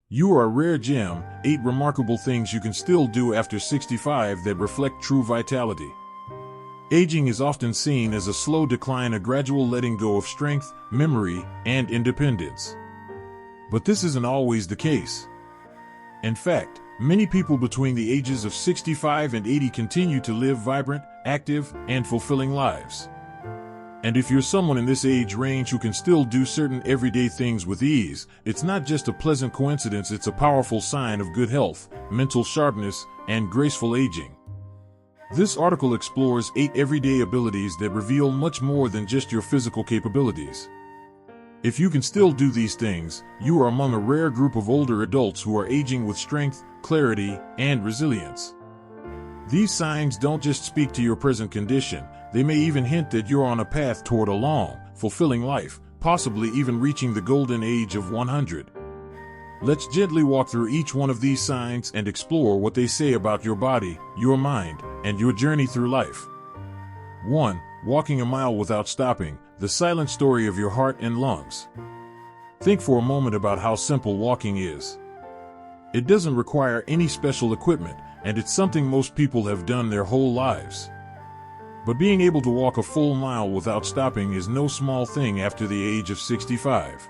You are a rare gem, 8 remarkable things you can still do after 65 that reflect true vitality. Aging is often seen as a slow decline, a gradual letting go of strength, memory, and independence. But this isn't always the case. In fact, many people between the ages of 65 and 80 continue to live vibrant, active, and fulfilling lives. And if you're someone in this age range who can still do certain everyday things with ease, it's not just a pleasant coincidence, it's a powerful sign of good health, mental sharpness, and graceful aging. This article explores 8 everyday abilities that reveal much more than just your physical capabilities. If you can still do these things, you are among a rare group of older adults who are aging with strength, clarity, and resilience. These signs don't just speak to your present condition, they may even hint that you're on a path toward a long, fulfilling life, possibly even reaching the golden age of 100. Let's gently walk through each one of these signs and explore what they say about your body, your mind, and your journey through life. 1. Walking a mile without stopping, the silent story of your heart and lungs. Think for a moment about how simple walking is. It doesn't require any special equipment, and it's something most people have done their whole lives. But being able to walk a full mile without stopping is no small thing after the age of 65.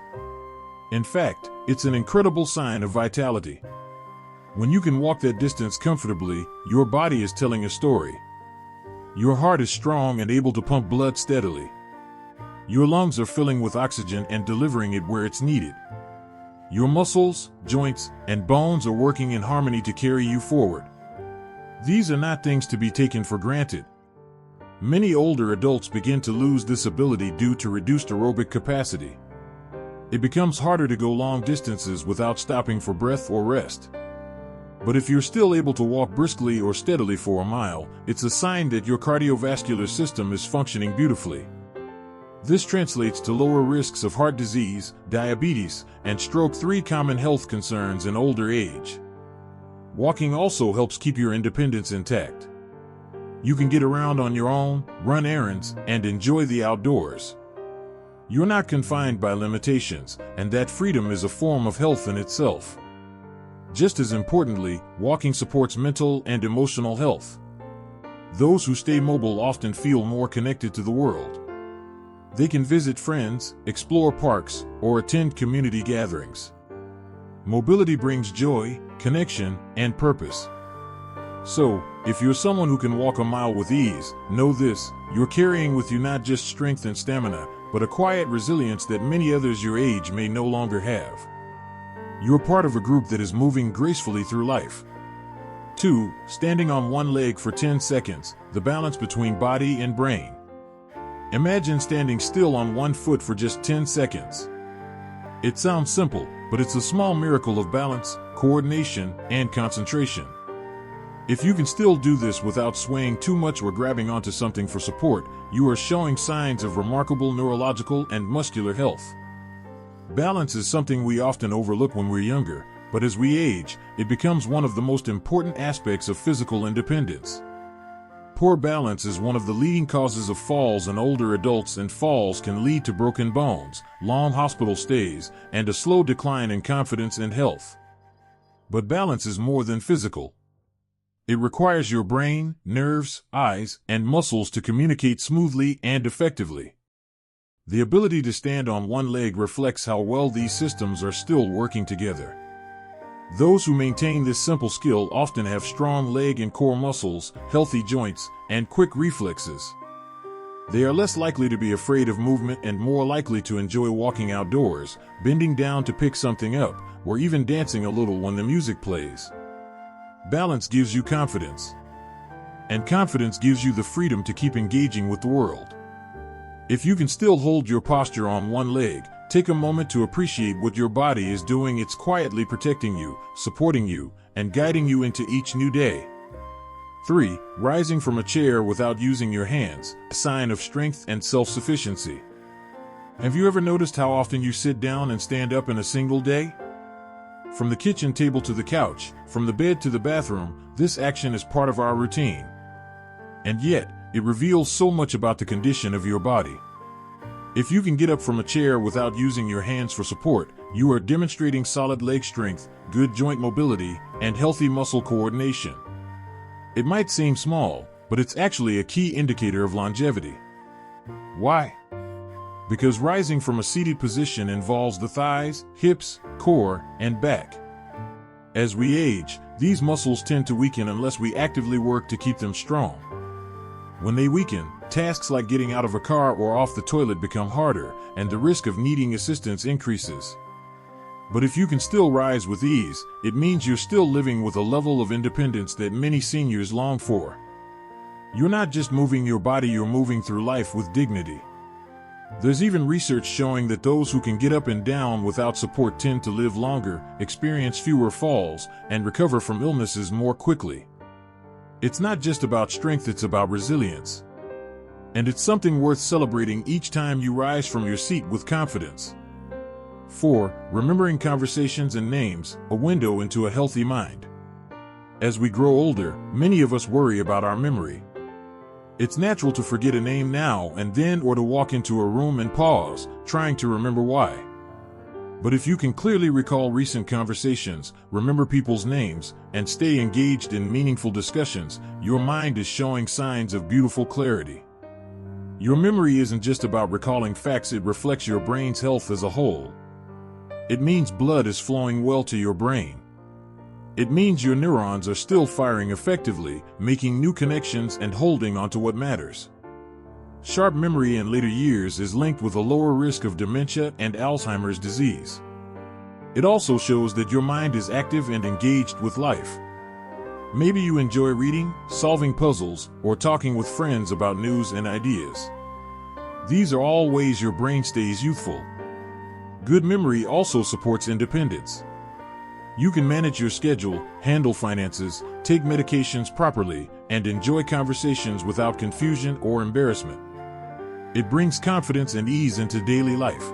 In fact, it's an incredible sign of vitality. When you can walk that distance comfortably, your body is telling a story. Your heart is strong and able to pump blood steadily. Your lungs are filling with oxygen and delivering it where it's needed. Your muscles, joints, and bones are working in harmony to carry you forward. These are not things to be taken for granted. Many older adults begin to lose this ability due to reduced aerobic capacity. It becomes harder to go long distances without stopping for breath or rest. But if you're still able to walk briskly or steadily for a mile, it's a sign that your cardiovascular system is functioning beautifully. This translates to lower risks of heart disease, diabetes, and stroke, 3 common health concerns in older age. Walking also helps keep your independence intact. You can get around on your own, run errands, and enjoy the outdoors. You're not confined by limitations, and that freedom is a form of health in itself. Just as importantly, walking supports mental and emotional health. Those who stay mobile often feel more connected to the world. They can visit friends, explore parks, or attend community gatherings. Mobility brings joy, connection, and purpose. So, if you're someone who can walk a mile with ease, know this: you're carrying with you not just strength and stamina, but a quiet resilience that many others your age may no longer have. You're part of a group that is moving gracefully through life. 2. Standing on one leg for 10 seconds, the balance between body and brain. Imagine standing still on one foot for just 10 seconds. It sounds simple, but it's a small miracle of balance, coordination, and concentration. If you can still do this without swaying too much or grabbing onto something for support, you are showing signs of remarkable neurological and muscular health. Balance is something we often overlook when we're younger, but as we age, it becomes one of the most important aspects of physical independence. Poor balance is one of the leading causes of falls in older adults, and falls can lead to broken bones, long hospital stays, and a slow decline in confidence and health. But balance is more than physical. It requires your brain, nerves, eyes, and muscles to communicate smoothly and effectively. The ability to stand on one leg reflects how well these systems are still working together. Those who maintain this simple skill often have strong leg and core muscles, healthy joints, and quick reflexes. They are less likely to be afraid of movement and more likely to enjoy walking outdoors, bending down to pick something up, or even dancing a little when the music plays. Balance gives you confidence. And confidence gives you the freedom to keep engaging with the world. If you can still hold your posture on one leg, take a moment to appreciate what your body is doing. It's quietly protecting you, supporting you, and guiding you into each new day. 3. Rising from a chair without using your hands, a sign of strength and self-sufficiency. Have you ever noticed how often you sit down and stand up in a single day? From the kitchen table to the couch, from the bed to the bathroom, this action is part of our routine. And yet, it reveals so much about the condition of your body. If you can get up from a chair without using your hands for support, you are demonstrating solid leg strength, good joint mobility, and healthy muscle coordination. It might seem small, but it's actually a key indicator of longevity. Why? Because rising from a seated position involves the thighs, hips, core, and back. As we age, these muscles tend to weaken unless we actively work to keep them strong. When they weaken, tasks like getting out of a car or off the toilet become harder, and the risk of needing assistance increases. But if you can still rise with ease, it means you're still living with a level of independence that many seniors long for. You're not just moving your body, you're moving through life with dignity. There's even research showing that those who can get up and down without support tend to live longer, experience fewer falls, and recover from illnesses more quickly. It's not just about strength, it's about resilience. And it's something worth celebrating each time you rise from your seat with confidence. 4. Remembering conversations and names, a window into a healthy mind. As we grow older, many of us worry about our memory. It's natural to forget a name now and then, or to walk into a room and pause, trying to remember why. But if you can clearly recall recent conversations, remember people's names, and stay engaged in meaningful discussions, your mind is showing signs of beautiful clarity. Your memory isn't just about recalling facts, it reflects your brain's health as a whole. It means blood is flowing well to your brain. It means your neurons are still firing effectively, making new connections and holding onto what matters. Sharp memory in later years is linked with a lower risk of dementia and Alzheimer's disease. It also shows that your mind is active and engaged with life. Maybe you enjoy reading, solving puzzles, or talking with friends about news and ideas. These are all ways your brain stays youthful. Good memory also supports independence. You can manage your schedule, handle finances, take medications properly, and enjoy conversations without confusion or embarrassment. It brings confidence and ease into daily life.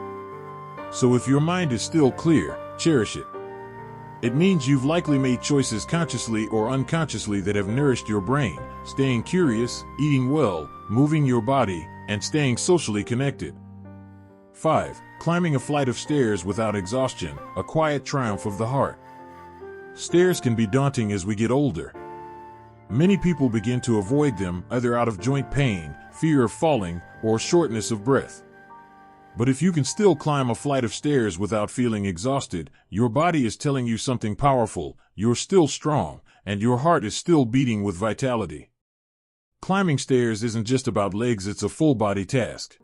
So if your mind is still clear, cherish it. It means you've likely made choices consciously or unconsciously that have nourished your brain, staying curious, eating well, moving your body, and staying socially connected. 5. Climbing a flight of stairs without exhaustion, a quiet triumph of the heart. Stairs can be daunting as we get older. Many people begin to avoid them, either out of joint pain, fear of falling, or shortness of breath. But if you can still climb a flight of stairs without feeling exhausted, your body is telling you something powerful, you're still strong, and your heart is still beating with vitality. Climbing stairs isn't just about legs, it's a full-body task.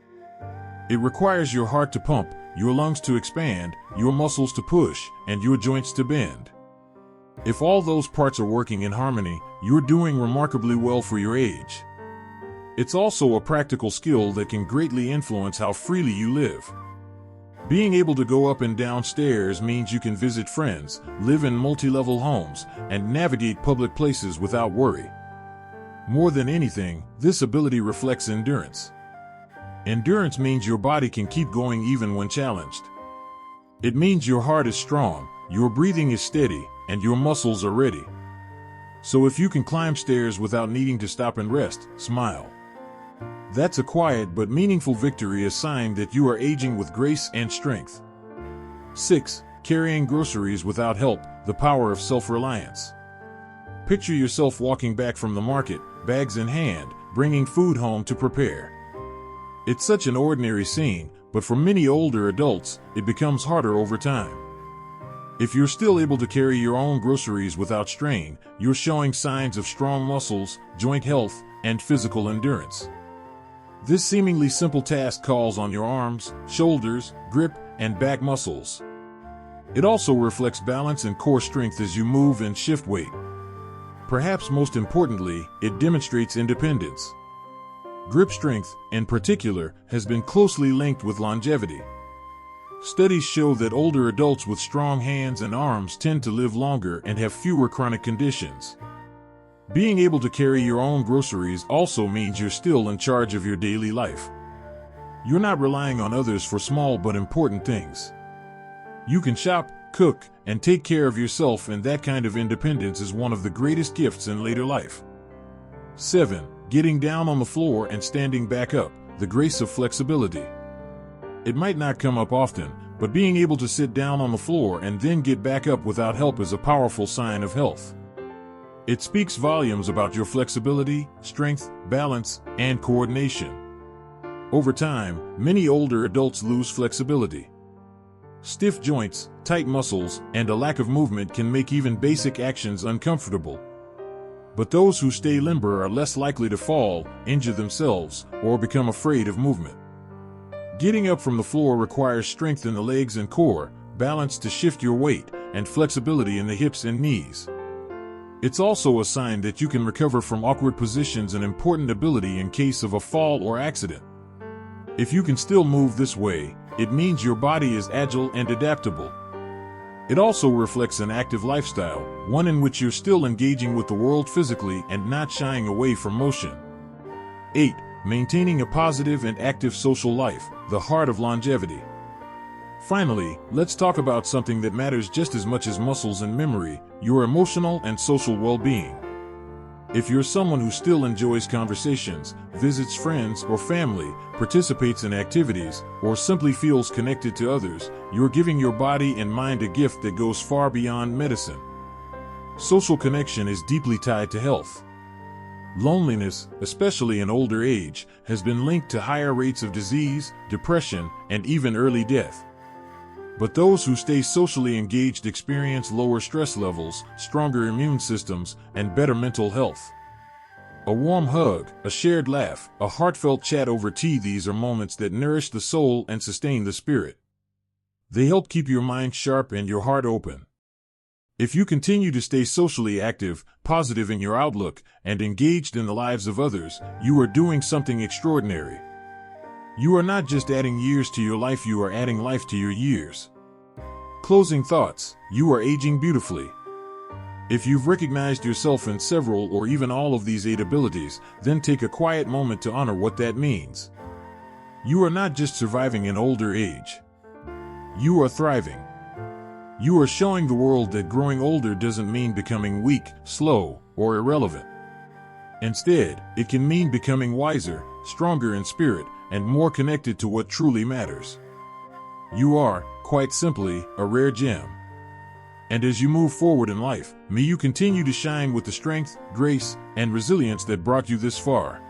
It requires your heart to pump, your lungs to expand, your muscles to push, and your joints to bend. If all those parts are working in harmony, you're doing remarkably well for your age. It's also a practical skill that can greatly influence how freely you live. Being able to go up and down stairs means you can visit friends, live in multi-level homes, and navigate public places without worry. More than anything, this ability reflects endurance. Endurance means your body can keep going even when challenged. It means your heart is strong, your breathing is steady, and your muscles are ready. So if you can climb stairs without needing to stop and rest, smile. That's a quiet but meaningful victory, a sign that you are aging with grace and strength. 6. Carrying groceries without help, the power of self-reliance. Picture yourself walking back from the market, bags in hand, bringing food home to prepare. It's such an ordinary scene, but for many older adults, it becomes harder over time. If you're still able to carry your own groceries without strain, you're showing signs of strong muscles, joint health, and physical endurance. This seemingly simple task calls on your arms, shoulders, grip, and back muscles. It also reflects balance and core strength as you move and shift weight. Perhaps most importantly, it demonstrates independence. Grip strength, in particular, has been closely linked with longevity. Studies show that older adults with strong hands and arms tend to live longer and have fewer chronic conditions. Being able to carry your own groceries also means you're still in charge of your daily life. You're not relying on others for small but important things. You can shop, cook, and take care of yourself, and that kind of independence is one of the greatest gifts in later life. 7. Getting down on the floor and standing back up, the grace of flexibility. It might not come up often, but being able to sit down on the floor and then get back up without help is a powerful sign of health. It speaks volumes about your flexibility, strength, balance, and coordination. Over time, many older adults lose flexibility. Stiff joints, tight muscles, and a lack of movement can make even basic actions uncomfortable. But those who stay limber are less likely to fall, injure themselves, or become afraid of movement. Getting up from the floor requires strength in the legs and core, balance to shift your weight, and flexibility in the hips and knees. It's also a sign that you can recover from awkward positions, an important ability in case of a fall or accident. If you can still move this way, it means your body is agile and adaptable. It also reflects an active lifestyle, one in which you're still engaging with the world physically and not shying away from motion. 8. Maintaining a positive and active social life, the heart of longevity. Finally, let's talk about something that matters just as much as muscles and memory, your emotional and social well-being. If you're someone who still enjoys conversations, visits friends or family, participates in activities, or simply feels connected to others, you're giving your body and mind a gift that goes far beyond medicine. Social connection is deeply tied to health. Loneliness, especially in older age, has been linked to higher rates of disease, depression, and even early death. But those who stay socially engaged experience lower stress levels, stronger immune systems, and better mental health. A warm hug, a shared laugh, a heartfelt chat over tea, these are moments that nourish the soul and sustain the spirit. They help keep your mind sharp and your heart open. If you continue to stay socially active, positive in your outlook, and engaged in the lives of others, you are doing something extraordinary. You are not just adding years to your life, you are adding life to your years. Closing thoughts, you are aging beautifully. If you've recognized yourself in several or even all of these 8 abilities, then take a quiet moment to honor what that means. You are not just surviving in older age. You are thriving. You are showing the world that growing older doesn't mean becoming weak, slow, or irrelevant. Instead, it can mean becoming wiser, stronger in spirit, and more connected to what truly matters. You are, quite simply, a rare gem. And as you move forward in life, may you continue to shine with the strength, grace, and resilience that brought you this far.